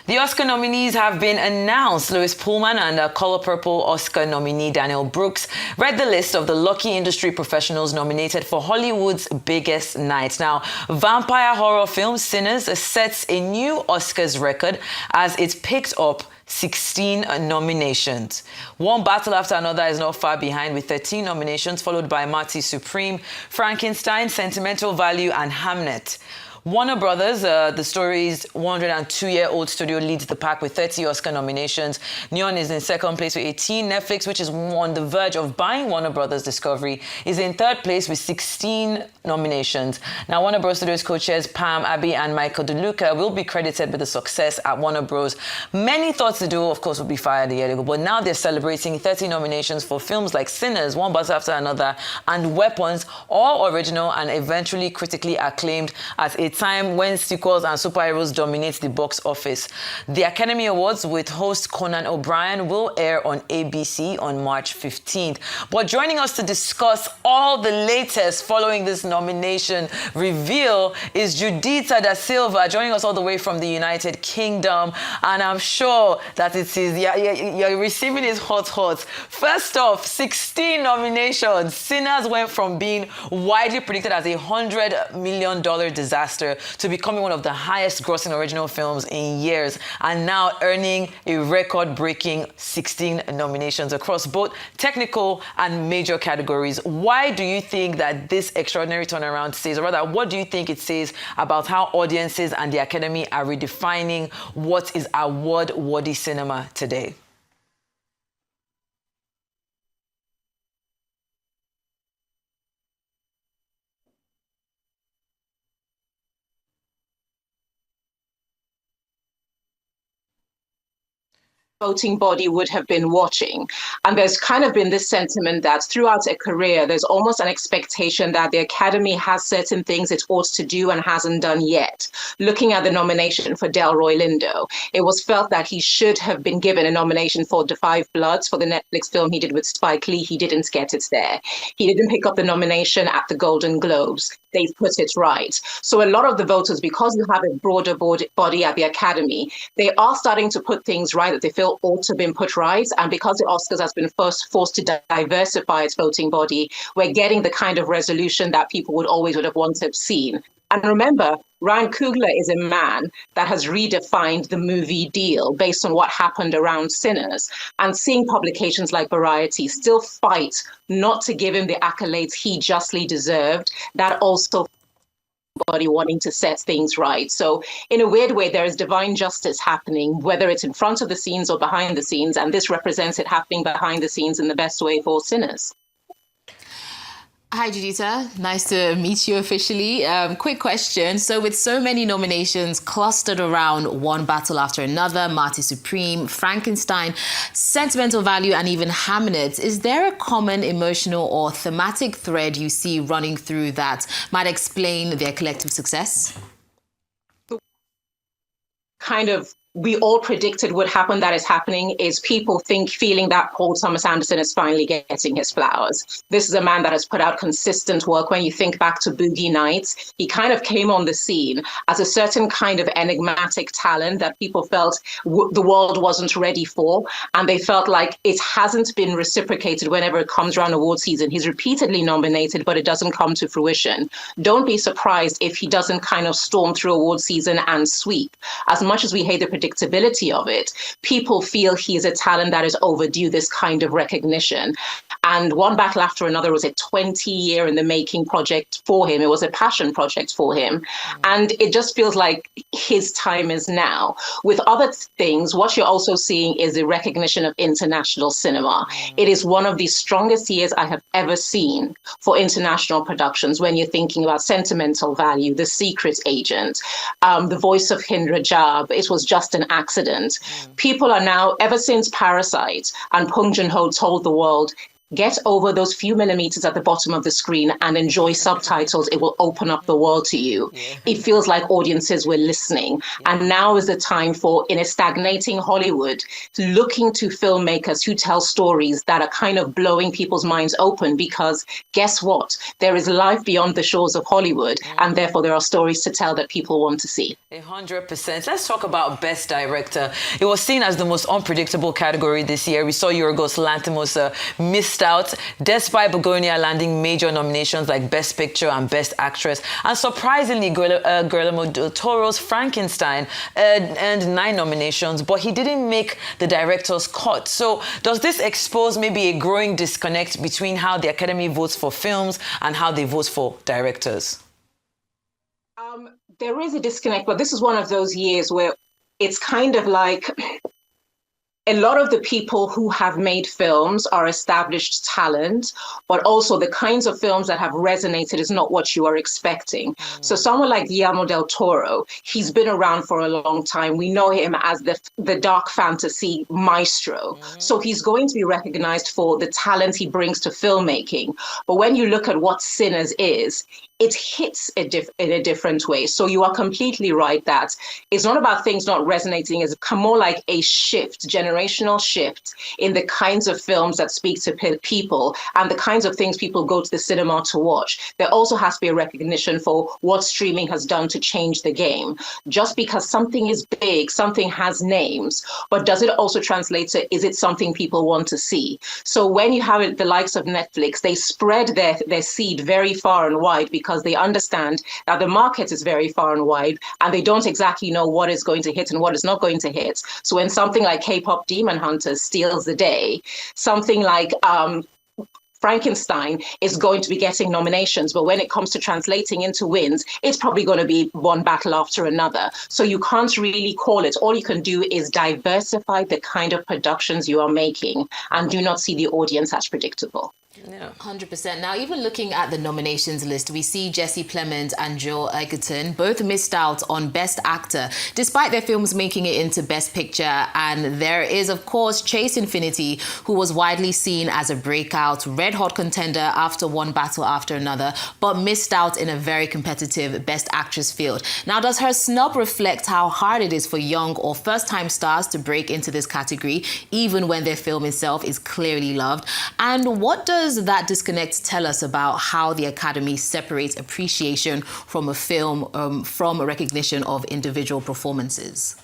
The Oscar nominees have been announced. Louis Pullman and Color Purple Oscar nominee Daniel Brooks read the list of the lucky industry professionals nominated for Hollywood's biggest night. Now, vampire horror film Sinners sets a new Oscars record as it picked up 16 nominations. One battle after another is not far behind with 13 nominations, followed by Marty Supreme, Frankenstein, Sentimental Value, and Hamnet. Warner Brothers, the story's 102-year-old studio, leads the pack with 30 Oscar nominations. Neon is in second place with 18. Netflix, which is on the verge of buying Warner Brothers Discovery, is in third place with 16 nominations. Now, Warner Bros. Studios co-chairs Pam, Abby, and Michael DeLuca will be credited with the success at Warner Bros. Many thought the duo, of course, would be fired a year ago, but now they're celebrating 30 nominations for films like Sinners, One Battle After Another, and Weapons, all original and eventually critically acclaimed at a time when sequels and superheroes dominate the box office. The Academy Awards with host Conan O'Brien will air on ABC on March 15th. But joining us to discuss all the latest following this nomination reveal is Judita da Silva, joining us all the way from the United Kingdom. And I'm sure that it is, you're receiving it hot. First off, 16 nominations. Sinners went from being widely predicted as $100 million disaster to becoming one of the highest grossing original films in years, and now earning a record-breaking 16 nominations across both technical and major categories. Why do you think that this extraordinary turnaround says, or rather, what do you think it says about how audiences and the Academy are redefining what is award-worthy cinema today? Voting body would have been watching. And there's kind of been this sentiment that throughout a career, there's almost an expectation that the Academy has certain things it ought to do and hasn't done yet. Looking at the nomination for Delroy Lindo, it was felt that he should have been given a nomination for The Five Bloods, for the Netflix film he did with Spike Lee. He didn't get it there. He didn't pick up the nomination at the Golden Globes. They've put it right. So a lot of the voters, because you have a broader body at the Academy, they are starting to put things right that they feel ought to have been put right. And because the Oscars has been forced to diversify its voting body, we're getting the kind of resolution that people would have wanted to have seen. And remember, Ryan Coogler is a man that has redefined the movie deal based on what happened around Sinners. And seeing publications like Variety still fight not to give him the accolades he justly deserved, that also body wanting to set things right. So in a weird way, there is divine justice happening, whether it's in front of the scenes or behind the scenes. And this represents it happening behind the scenes in the best way for Sinners. Hi, Judita. Nice to meet you officially. Quick question. So with so many nominations clustered around One Battle After Another, Marty Supreme, Frankenstein, Sentimental Value, and even Hamnet, is there a common emotional or thematic thread you see running through that might explain their collective success? Kind of we all predicted would happen that is happening is people feeling that Paul Thomas Anderson is finally getting his flowers. This is a man that has put out consistent work. When you think back to Boogie Nights, he kind of came on the scene as a certain kind of enigmatic talent that people felt the world wasn't ready for. And they felt like it hasn't been reciprocated whenever it comes around award season. He's repeatedly nominated, but it doesn't come to fruition. Don't be surprised if he doesn't kind of storm through award season and sweep. As much as we hate the predictability of it, people feel he is a talent that is overdue this kind of recognition. And One Battle After Another was a 20-year in the making project for him. It was a passion project for him. And it just feels like his time is now. With other things, what you're also seeing is the recognition of international cinema. It is one of the strongest years I have ever seen for international productions when you're thinking about Sentimental Value, The Secret Agent, The Voice of Hind Rajab. It was just an accident. People are now, ever since Parasite and Bong Joon-ho told the world, Get over those few millimeters at the bottom of the screen and enjoy subtitles. It will open up the world to you. Yeah. It feels like audiences were listening. Yeah. And now is the time for, in a stagnating Hollywood, looking to filmmakers who tell stories that are kind of blowing people's minds open, because guess what? There is life beyond the shores of Hollywood, and therefore there are stories to tell that people want to see. 100%. Let's talk about Best Director. It was seen as the most unpredictable category this year. We saw Yorgos Lanthimos missed out, despite Begonia landing major nominations like Best Picture and Best Actress. And surprisingly, Guillermo del Toro's Frankenstein earned 9 nominations, but he didn't make the director's cut. So does this expose maybe a growing disconnect between how the Academy votes for films and how they vote for directors? There is a disconnect, but this is one of those years where it's kind of like a lot of the people who have made films are established talent, but also the kinds of films that have resonated is not what you are expecting. So someone like Guillermo del Toro, he's been around for a long time. We know him as the dark fantasy maestro. So he's going to be recognized for the talent he brings to filmmaking. But when you look at what Sinners is, it hits in a different way. So you are completely right that it's not about things not resonating. It's more like a shift, generational shift in the kinds of films that speak to people and the kinds of things people go to the cinema to watch. There also has to be a recognition for what streaming has done to change the game. Just because something is big, something has names, but does it also translate to, is it something people want to see? So when you have the likes of Netflix, they spread their seed very far and wide because they understand that the market is very far and wide and they don't exactly know what is going to hit and what is not going to hit. So when something like K-pop Demon Hunters steals the day, something like Frankenstein is going to be getting nominations, but when it comes to translating into wins, it's probably going to be one battle after another. So you can't really call it. All you can do is diversify the kind of productions you are making and do not see the audience as predictable. Yeah. 100%. Now, even looking at the nominations list, we see Jesse Plemons and Joel Edgerton both missed out on Best Actor, despite their films making it into Best Picture. And there is, of course, Chase Infinity, who was widely seen as a breakout, red-hot contender after one battle after another, but missed out in a very competitive Best Actress field. Now, does her snub reflect how hard it is for young or first-time stars to break into this category, even when their film itself is clearly loved? And what does that disconnect tell us about how the Academy separates appreciation from a film from a recognition of individual performances?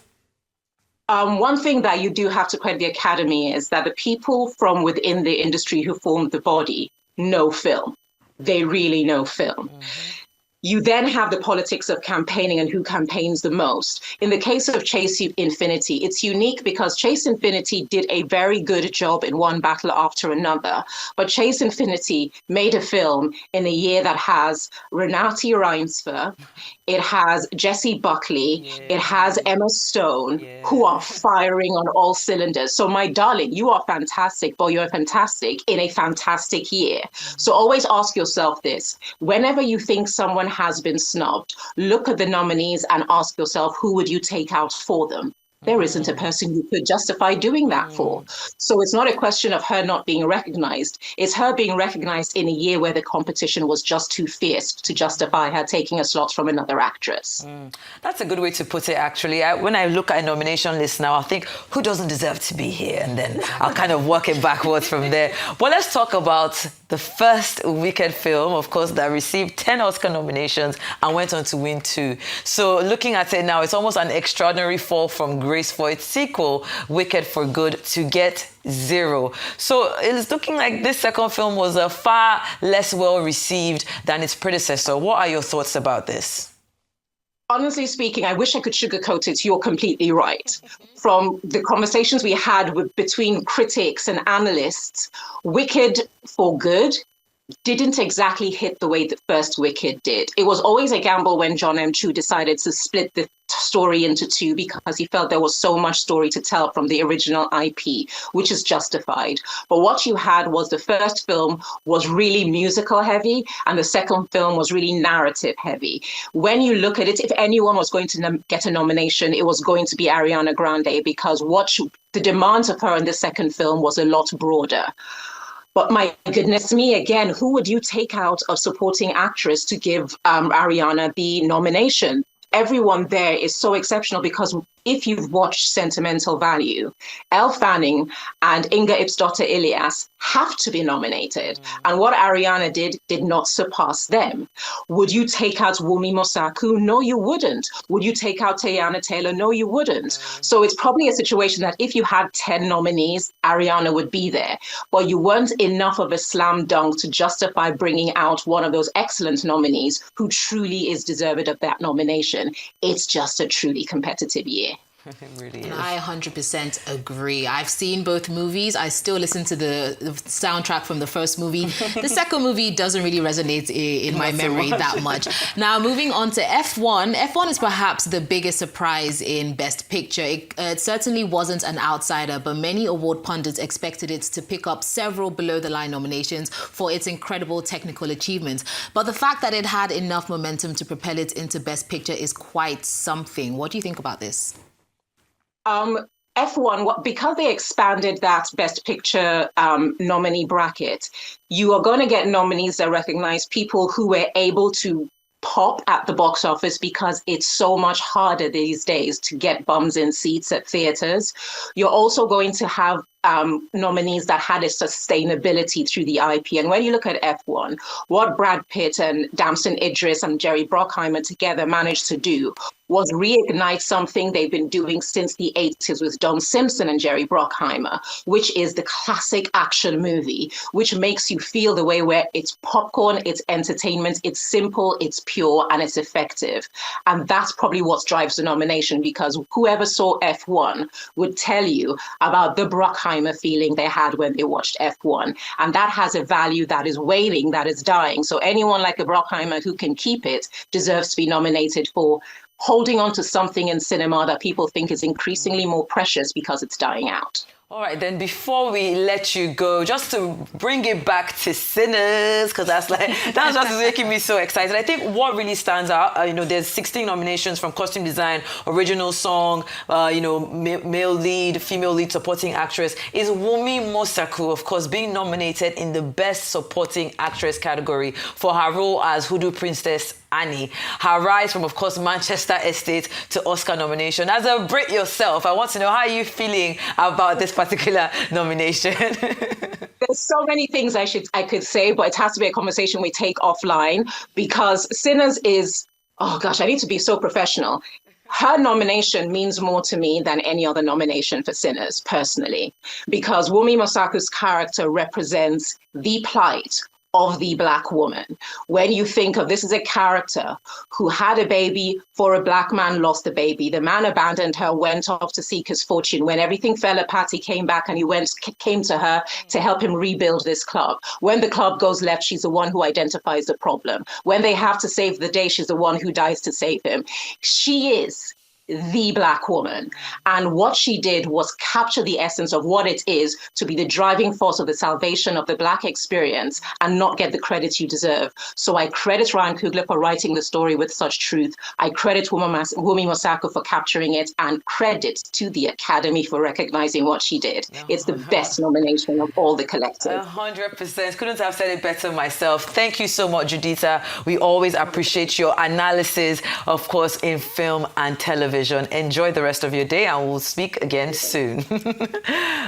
One thing that you do have to credit the Academy is that the people from within the industry who formed the body know film. They really know film. You then have the politics of campaigning and who campaigns the most. In the case of Chase Infinity, it's unique because Chase Infinity did a very good job in one battle after another. But Chase Infinity made a film in a year that has Renate Reinsve, it has Jessie Buckley, it has Emma Stone, who are firing on all cylinders. So my darling, you are fantastic, but you're fantastic in a fantastic year. So always ask yourself this, whenever you think someone has been snubbed, look at the nominees and ask yourself, who would you take out for them? There isn't a person you could justify doing that for. So it's not a question of her not being recognized. It's her being recognized in a year where the competition was just too fierce to justify her taking a slot from another actress. That's a good way to put it, actually. When I look at a nomination list now, I think, who doesn't deserve to be here? And then I'll kind of work it backwards from there. Well, let's talk about the first Wicked film, of course, that received 10 Oscar nominations and went on to win 2. So looking at it now, it's almost an extraordinary fall from grace for its sequel, Wicked for Good, to get 0. So it's looking like this second film was far less well received than its predecessor. What are your thoughts about this? Honestly speaking, I wish I could sugarcoat it. You're completely right. From the conversations we had between critics and analysts, Wicked for Good didn't exactly hit the way that first Wicked did. It was always a gamble when John M. Chu decided to split the story into 2 because he felt there was so much story to tell from the original IP, which is justified. But what you had was the first film was really musical heavy and the second film was really narrative heavy. When you look at it, if anyone was going to get a nomination, it was going to be Ariana Grande because the demands of her in the second film was a lot broader. But my goodness me, again, who would you take out of supporting actress to give Ariana the nomination? Everyone there is so exceptional, because if you've watched Sentimental Value, Elle Fanning and Inga Ipsdotter Ilias have to be nominated. And what Ariana did not surpass them. Would you take out Wumi Mosaku? No, you wouldn't. Would you take out Teyana Taylor? No, you wouldn't. So it's probably a situation that if you had 10 nominees, Ariana would be there. But you weren't enough of a slam dunk to justify bringing out one of those excellent nominees who truly is deserved of that nomination. It's just a truly competitive year. It really is. I 100% agree. I've seen both movies. I still listen to the soundtrack from the first movie. The second movie doesn't really resonate in my memory that much. Now, moving on to F1. F1 is perhaps the biggest surprise in Best Picture. It certainly wasn't an outsider, but many award pundits expected it to pick up several below-the-line nominations for its incredible technical achievements. But the fact that it had enough momentum to propel it into Best Picture is quite something. What do you think about this? F1, because they expanded that Best Picture nominee bracket, you are going to get nominees that recognize people who were able to pop at the box office, because it's so much harder these days to get bums in seats at theaters. You're also going to have nominees that had a sustainability through the IP. And when you look at F1, what Brad Pitt and Damson Idris and Jerry Bruckheimer together managed to do was reignite something they've been doing since the 80s with Don Simpson and Jerry Bruckheimer, which is the classic action movie, which makes you feel the way where it's popcorn, it's entertainment, it's simple, it's pure, and it's effective. And that's probably what drives the nomination, because whoever saw F1 would tell you about the Bruckheimer feeling they had when they watched F1. And that has a value that is waning, that is dying. So anyone like a Bruckheimer who can keep it deserves to be nominated for holding on to something in cinema that people think is increasingly more precious because it's dying out. All right, then before we let you go, just to bring it back to Sinners, because that's just making me so excited. I think what really stands out, there's 16 nominations from costume design, original song, male lead, female lead, supporting actress, is Wumi Mosaku, of course, being nominated in the Best Supporting Actress category for her role as Hoodoo Princess Annie. Her rise from, of course, Manchester Estate to Oscar nomination. As a Brit yourself, I want to know, how are you feeling about this particular nomination? There's so many things I could say, but it has to be a conversation we take offline, because Sinners is, oh gosh, I need to be so professional. Her nomination means more to me than any other nomination for Sinners, personally, because Wumi Mosaku's character represents the plight of the Black woman. When you think of this, is a character who had a baby for a Black man, lost the baby. The man abandoned her, went off to seek his fortune. When everything fell apart, he came back and came to her to help him rebuild this club. When the club goes left, she's the one who identifies the problem. When they have to save the day, she's the one who dies to save him. She is the Black woman. And what she did was capture the essence of what it is to be the driving force of the salvation of the Black experience and not get the credit you deserve. So I credit Ryan Coogler for writing the story with such truth. I credit Wumi Mosaku for capturing it, and credit to the Academy for recognizing what she did. It's the best nomination of all the collective. 100%. Couldn't have said it better myself. Thank you so much, Judita. We always appreciate your analysis, of course, in film and television. Enjoy the rest of your day, and we'll speak again soon.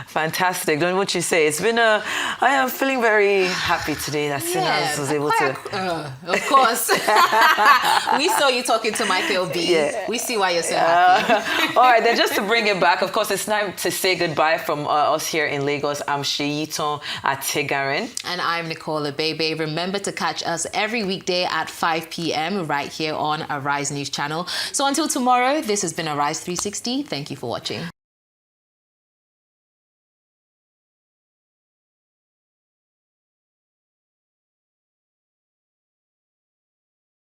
Fantastic. Don't what you say. I am feeling very happy today that Sinners was able to. Of course. We saw you talking to Michael B. Yeah. We see why you're so happy. All right, then just to bring it back, of course, it's time to say goodbye from us here in Lagos. I'm SEYITAN ATIGARIN. And I'm NICOLE. Baby, remember to catch us every weekday at 5 p.m. right here on Arise News Channel. So until tomorrow, this has been Arise 360. Thank you for watching.